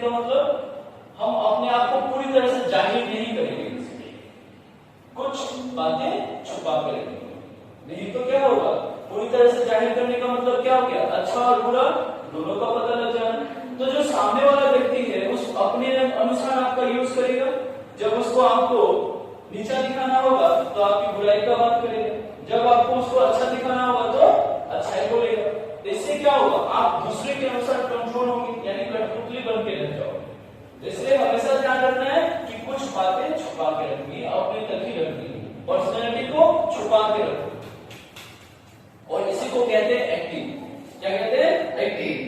का मतलब हम अपने आप को पूरी तरह से जाहिर नहीं करेंगे, कुछ बातें छुपा कर रखेंगे। नहीं तो क्या होगा, पूरी तरह से जाहिर करने का मतलब क्या हो गया, अच्छा और बुरा दोनों का पता लग जाना। तो जो सामने वाला व्यक्ति है उस अपने अनुसार आपका यूज करेगा। जब उसको आपको नीचा दिखाना होगा तो आपकी बुराई का बात करेगा, जब आपको उसको अच्छा दिखाना होगा तो अच्छाई बोलेगा। इससे क्या होगा, आप दूसरे के अनुसार कंट्रोल होंगे, यानी कठपुतली बन के रह जाओगे। इसलिए हमेशा ध्यान रखना है कि कुछ बातें छुपा के रखनी है, अपने तक ही रखनी है, पर्सनैलिटी को छुपा के रखो। और इसी को कहते हैं एक्टिंग। क्या कहते हैं, एक्टिंग।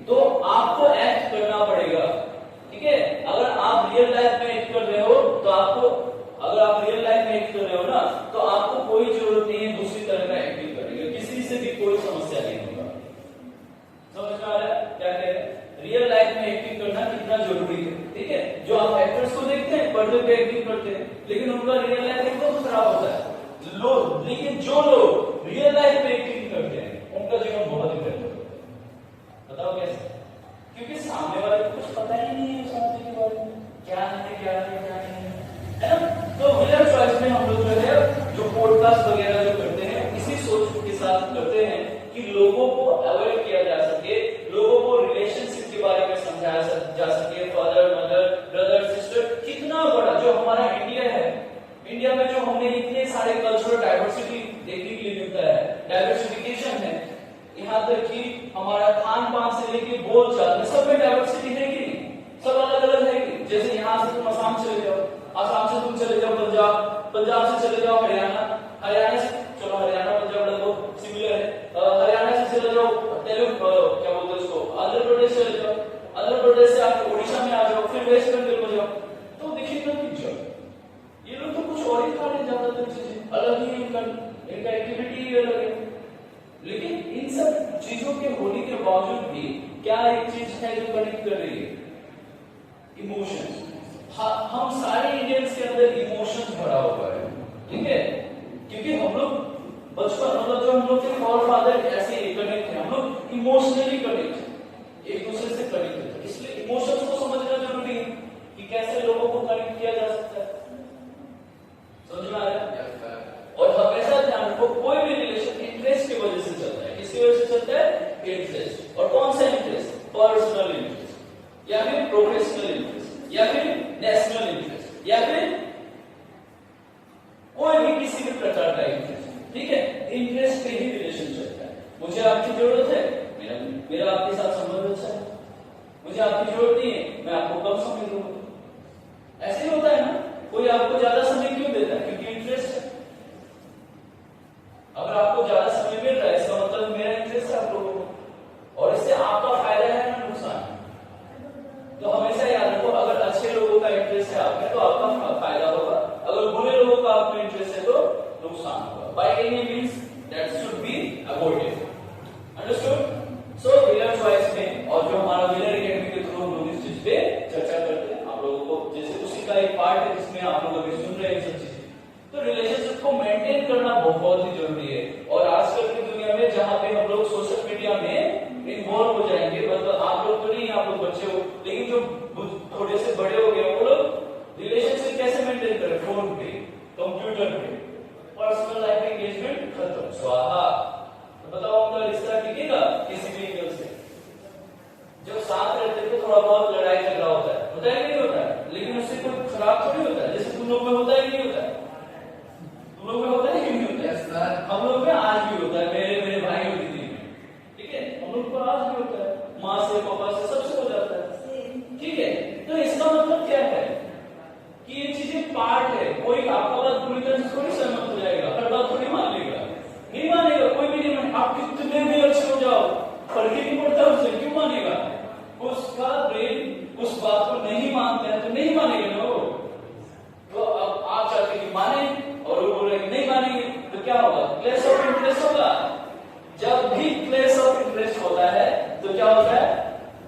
तो आपको एक्ट करना पड़ेगा, ठीक है। अगर आप रियल लाइफ में एक्ट कर रहे हो तो आपको, अगर आप रियल लाइफ में एक्ट कर रहे हो ना, तो आपको कोई जरूरत नहीं है दूसरी तरह का एक्टिंग करने की, किसी से भी कोई समस्या नहीं होगा। समझ में आ रहा है क्या कह रहे हैं, रियल लाइफ में एक्टिंग करना कितना जरूरी है, ठीक है। जो आप एक्टर्स को देखते हैं पर्दे पे एक्टिंग करते हैं, लेकिन उनका रियल लाइफ एकदम खराब होता है। लोग, लेकिन जो लोग रियल लाइफ में एक्टिंग करते हैं उनका जीवन बहुत ही बेहतर होता है। बताओ कैसे, क्योंकि सामने वाले को कुछ पता ही नहीं है सामने के बारे में, क्या है क्या है क्या नहीं है ना। तो विलर चॉइस में हम लोग जो है, जो पॉडकास्ट वगैरह जो करते हैं, इसी सोच के साथ करते हैं कि लोगों को अवेयर किया जा सके, लोगों को रिलेशनशिप के बारे में समझाया जा सके। फादर मदर ब्रदर सिस्टर, कितना बड़ा जो हमारा इंडिया है, इंडिया में जो हमने इतने सारे कल्चरल डाइवर्सिटी देखने के लिए मिलता है, डाइवर्सिफिकेशन है, यहाँ तक कि हमारा खान पान से लेके बोलचाल में सब में डाइवर्सिटी है कि नहीं, सब अलग अलग है कि। जैसे यहाँ से तुम आसाम चले जाओ, आसाम से तुम चले जाओ पंजाब, पंजाब से चले जाओ हरियाणा, हरियाणा से चलो हरियाणा पंजाब लगभग सिमिलर है, हरियाणा से चले जाओ तेलुगु, क्या बोलते हैं उसको, आंध्र प्रदेश चले जाओ, आंध्र प्रदेश से आप उड़ीसा में आ जाओ, फिर वेस्ट बंगाल में जाओ, तो देखिएगा कि ये लोग तो कुछ और ही खा रहे, ज्यादातर चीजें अलग ही, इनका एक्टिविटी ही अलग है। लेकिन इन सब चीजों के होने के बावजूद भी क्या एक चीज है जो कनेक्ट कर रही है, इमोशंस। हम सारे इंडियंस के अंदर इमोशंस भरा हुआ है, ठीक है, क्योंकि हम लोग बचपन, मतलब जो हम लोग के फॉरफादर ऐसे कनेक्ट है, हम लोग इमोशनली कनेक्ट, एक दूसरे से कनेक्ट है। इसलिए इमोशंस को समझना जरूरी है कि कैसे लोगों को कनेक्ट किया जा सकता है। समझ में आ रहा है? और हमेशा ध्यान रखो, कोई भी रिलेशन इंटरेस्ट की वजह से चलता है। किसकी वजह से चलता है? इंटरेस्ट। और कौन सा इंटरेस्ट? पर्सनल इंटरेस्ट, या फिर प्रोफेशनल इंटरेस्ट, या फिर नेशनल इंटरेस्ट, या फिर कोई भी किसी भी प्रकार का इंटरेस्ट, ठीक है। इंटरेस्ट पे ही रिलेशन चलता है। मुझे आपकी जरूरत है, मेरा आपके साथ संबंध अच्छा है, मुझे आपकी जरूरत नहीं है, मैं आपको कम समय दूंगा। ऐसे ही होता है ना, कोई आपको ज्यादा समय क्यों देता है? क्योंकि इंटरेस्ट है। अगर आपको ज्यादा समय मिल रहा है, इसका मतलब मेरा इंटरेस्ट है आप लोगों को, और इससे आपका फायदा है ना नुकसान। तो हमेशा याद रखो, अगर अच्छे लोगों का इंटरेस्ट है आप में तो आपका फायदा होगा, अगर बुरे लोगों का आप में इंटरेस्ट है तो नुकसान होगा। By any means that should be avoided. Understood? So wheeler choice में, और जो हमारा विलर एकेडमी के थ्रू हम लोग इस चीज पे चर्चा करते हैं आप लोगों को, जैसे उसी का एक पार्ट है जिसमें आप लोग अभी सुन रहे हैं सब चीजें। तो रिलेशनशिप को मेंटेन करना बहुत ही जरूरी है। और आजकल की दुनिया में जहां पे हम लोग सोशल मीडिया में इन्वॉल्व हो जाएंगे, मतलब आप लोग तो नहीं, आप लोग बच्चे हो, लेकिन जो थोड़े से बड़े हो गए वो लोग रिलेशनशिप कैसे मेंटेन करें? फोन पे, कंप्यूटर पे, पर्सनल लाइफ एंगेजमेंट खत्म, स्वाहा। तो बताओ उनका रिश्ता टिकेगा किसी भी एंगल से? जब साथ रहते तो थोड़ा बहुत लड़ाई झगड़ा होता है कि नहीं होता है, लेकिन उससे कोई खराब थोड़ी होता है। जैसे तुम लोग में होता है कि नहीं होता है? तुम लोग में होता है कि नहीं होता है? हम लोग में आज भी होता है, मेरे भाई और दीदी में, ठीक है, हम लोग को आज भी होता है, माँ से पापा से सबसे हो जाता है, ठीक है। तो इसका मतलब क्या है कि ये चीजें पार्ट है। कोई आपका बात पूरी तरह से थोड़ी सहमत हो जाएगा, हर बात थोड़ी मान लेगा, नहीं मानेगा, कोई भी नहीं मानेगा। आप कितने भी अच्छे हो जाओ, फर्क ही नहीं पड़ता उससे, क्यों मानेगा? उसका ब्रेन उस बात को नहीं मानता है तो नहीं मानेगा ना वो। तो अब आप चाहते कि माने और वो बोल रहे कि नहीं मानेंगे, तो क्या होगा? क्लैश ऑफ इंटरेस्ट होगा। जब भी क्लैश ऑफ इंटरेस्ट होता है तो क्या होता है?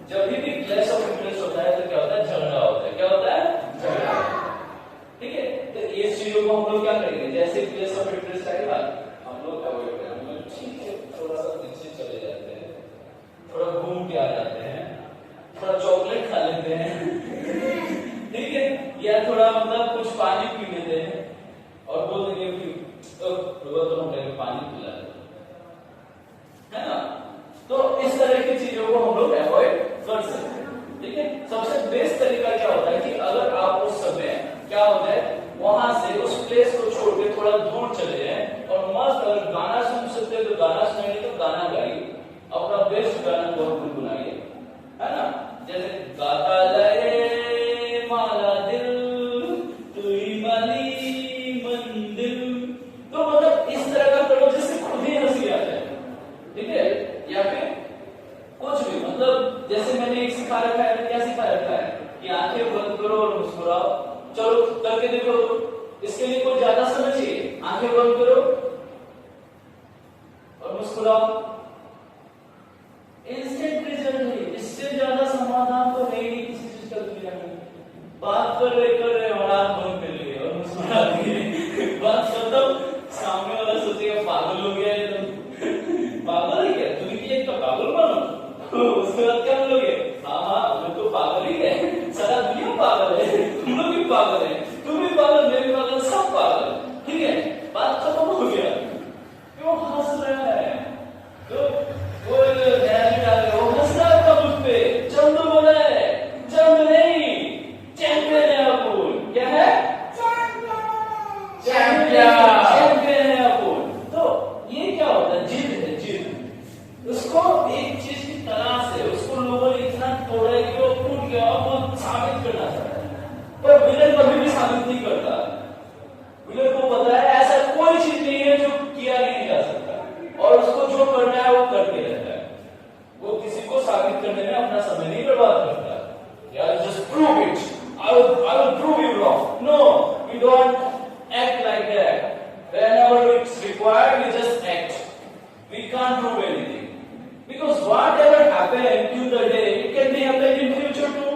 जब भी क्लैश ऑफ इंटरेस्ट होता है तो क्या होता है? झगड़ा होता है। क्या होता है? झगड़ा। ठीक है, तो ये चीजों को हम लोग क्या करेंगे? जैसे क्लैश ऑफ इंटरेस्ट आएगा हम लोग अवॉइड करेंगे, ठीक है, थोड़ा सा नीचे चले जाते हैं, थोड़ा घूम के आ जाते हैं, थोड़ा चॉकलेट खा लेते हैं मतलब कुछ पानी पी लेते हैं और बोल देंगे कि तो हम कहेंगे पानी पिला दो, है ना। तो इस तरह की चीजों को हम लोग अवॉइड कर सकते हैं, ठीक है। सबसे बेस्ट तरीका क्या होता है कि अगर आप उस समय क्या होता है वहां से उस प्लेस को छोड़ के थोड़ा दूर चले जाएं और मस्त अगर गाना सुन सकते हैं तो गाना सुनाइए, तो गाना गाइए, अपना बेस्ट गाना बहुत गुनगुनाइए, है ना। जैसे गाता लय माला दिल तू ही माली मंदिर, तो मतलब इस तरह का करो जिससे खुद ही हंसी आ जाए, ठीक है। या फिर कुछ भी मतलब जैसे मैंने एक सिखा रखा है, क्या सिखा रखा है कि आंखें बंद करो और मुस्कुराओ। चलो करके देखो, इसके लिए कोई ज्यादा समय चाहिए। आंखें बंद करो और मुस्कुराओ, इंस्टेंट रिजल्ट है। इससे ज्यादा समाधान तो है ही नहीं किसी चीज का दुनिया में। बात कर रहे और आंख बंद कर लिए और मुस्कुरा दिए, बात खत्म। सामने वाला सोचेगा पागल हो गया है, तो पागल है क्या तुम भी एक पागल बनो। उसके बाद क्या बोलोगे, हाँ हम तो पागल ही है, सारा दुनिया पागल है, तुम लोग भी पागल है, तुम भी पागल, मैं भी पागल, सब पागल, ठीक है। बात खत्म हो गया। क्यों हंस रहा है? तो वो वो हंस रहा था मुझ पे। चंद बोला है, चंद नहीं चैंपियन है अपुन। क्या है? चैंपियन है अपुन। तो ये क्या होता है? जिद है, जिद। उसको एक चीज की तलाश है, उसको लोगों ने इतना तोड़ा है कि वो टूट गया और वो साबित करना चाहता है। पर विलन कभी भी साबित नहीं करता। विलन को पता है ऐसा कोई चीज नहीं है जो किया नहीं जा सकता, और उसको जो करना है वो करके रहता है। वो किसी को साबित करने में अपना समय नहीं बर्बाद करता। यार just prove it, I will prove you wrong. No, we don't act like that. Whenever it's required, we just act. We can't prove anything. Because whatever happened in the day, it can be happened in future too.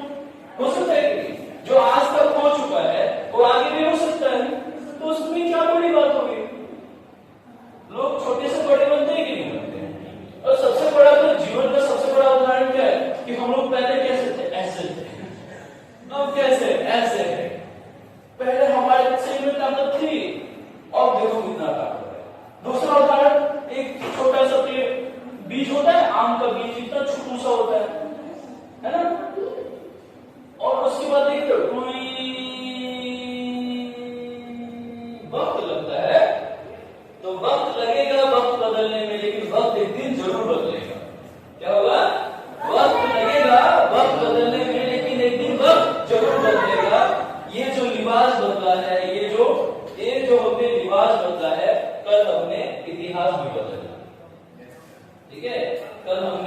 हो सकता है कि जो आज तक हो चुका है वो आगे भी हो सकता है, तो उसमें क्या बड़ी बात होगी। लोग छोटे से बड़े बनते हैं कि नहीं बनते। और सबसे बड़ा तो जीवन का सबसे बड़ा उदाहरण क्या है कि हम लोग पहले कैसे थे, ऐसे थे, अब कैसे, ऐसे है। पहले हमारे शरीर में ताकत थी और देखो कितना ताकत है। दूसरा उदाहरण, एक छोटा सा बीज होता है, आम का बीज इतना छोटू सा होता है ना। और उसके बाद देखते हो वक्त लगता है, तो वक्त लगेगा वक्त बदलने में, लेकिन वक्त एक दिन जरूर बदलेगा। क्या होगा? वक्त लगेगा वक्त बदलने में, लेकिन एक दिन वक्त जरूर बदलेगा। ये जो लिबास बदला है, ये जो हमने लिबास बदला है, कल हमने इतिहास भी बदला, ठीक है। कल हमने